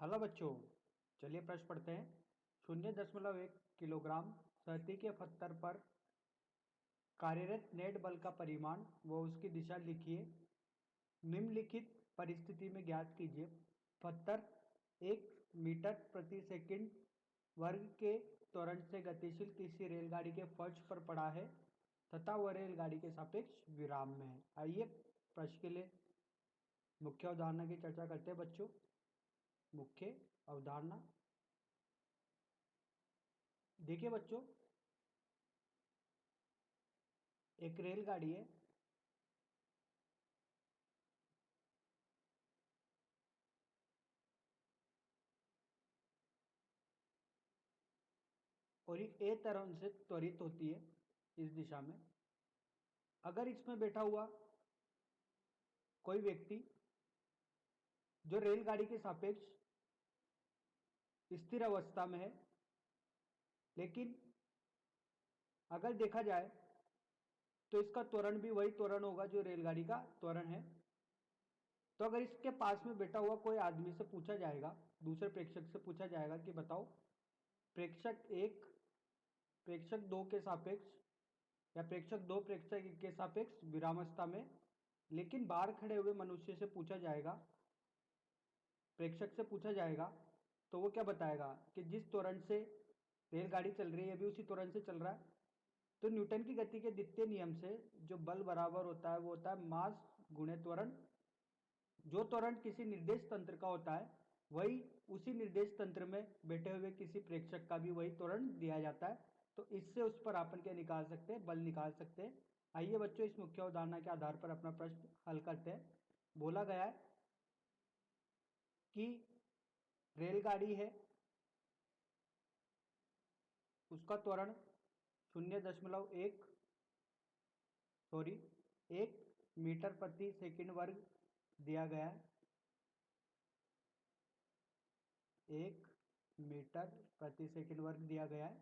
Hello बच्चों, चलिए प्रश्न पढ़ते हैं। 0.1 किलोग्राम सतही के पत्थर पर कार्यरत नेट बल का परिमाण व उसकी दिशा लिखिए। निम्नलिखित परिस्थिति में ज्ञात कीजिए। पत्थर 1 मीटर प्रति सेकंड वर्ग के त्वरण से गतिशील किसी रेलगाड़ी के फर्श पर पड़ा है तथा वह रेलगाड़ी के सापेक्ष विराम में है। आइए प्रश्न के लिए मुख्य अवधारणा की चर्चा करते हैं बच्चों। मुख्य अवधारणा देखिए बच्चों, एक रेलगाड़ी है। और ये ए तरह से त्वरित होती है इस दिशा में। अगर इसमें बैठा हुआ कोई व्यक्ति जो रेलगाड़ी के सापेक्ष स्थिर अवस्था में है, लेकिन अगर देखा जाए तो इसका त्वरण भी वही त्वरण होगा जो रेलगाड़ी का त्वरण है। तो अगर इसके पास में बैठा हुआ कोई आदमी से पूछा जाएगा, दूसरे प्रेक्षक से पूछा जाएगा कि बताओ प्रेक्षक 1 प्रेक्षक 2 के सापेक्ष या प्रेक्षक 2 प्रेक्षक 1 के सापेक्ष विरामावस्था में, लेकिन बाहर खड़े हुए मनुष्य से पूछा जाएगा, प्रेक्षक से पूछा जाएगा, तो वो क्या बताएगा कि जिस त्वरण से रेलगाड़ी चल रही है अभी उसी त्वरण से चल रहा है। तो न्यूटन की गति के द्वितीय नियम से जो बल बराबर होता है वो होता है मास गुणे त्वरण। जो त्वरण किसी निर्देश तंत्र का होता है वही उसी निर्देश तंत्र में बैठे हुए किसी प्रेक्षक का भी वही त्वरण दिया जाता है। तो इससे उस पर अपन क्या निकाल सकते हैं, बल निकाल सकते हैं। आइए बच्चों, इस मुख्य अवधारणा के आधार पर अपना प्रश्न हल करते हैं। बोला गया है कि रेलगाड़ी है, उसका त्वरण 1 मीटर प्रति सेकंड वर्ग दिया गया है। 1 मीटर प्रति सेकंड वर्ग दिया गया है।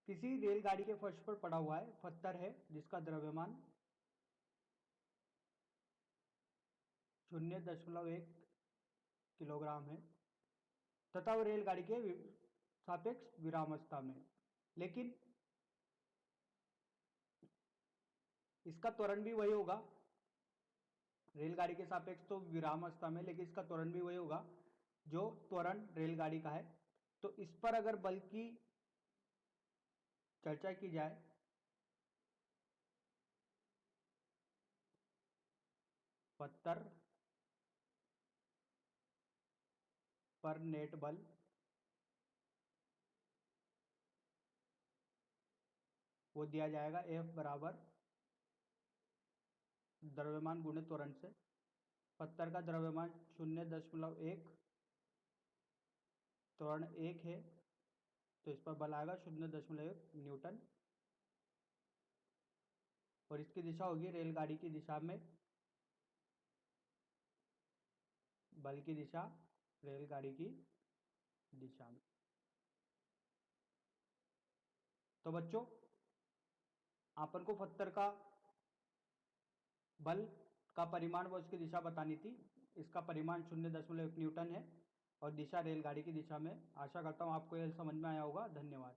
किसी रेलगाड़ी के फर्श पर पड़ा हुआ है, पत्थर है जिसका द्रव्यमान 0.1 किलोग्राम है तथा वो रेलगाड़ी के सापेक्ष विरामावस्था में। लेकिन इसका त्वरण भी वही होगा, रेलगाड़ी के सापेक्ष तो विरामावस्था में, लेकिन इसका त्वरण भी वही होगा जो त्वरण रेलगाड़ी का है। तो इस पर अगर बल की चर्चा की जाए पत्थर पर नेट बल वो दिया जाएगा F बराबर द्रव्यमान गुणे त्वरण से। पत्थर का द्रव्यमान 0.1, त्वरण 1 है, तो इस पर बल आएगा 0.1 न्यूटन। और इसकी दिशा होगी रेलगाड़ी की दिशा में, बल की दिशा रेलगाड़ी की दिशा में। तो बच्चों, आपन को पत्थर का बल का परिमाण व उसकी दिशा बतानी थी। इसका परिमाण 0.1 न्यूटन है और दिशा रेलगाड़ी की दिशा में। आशा करता हूं आपको यह समझ में आया होगा। धन्यवाद।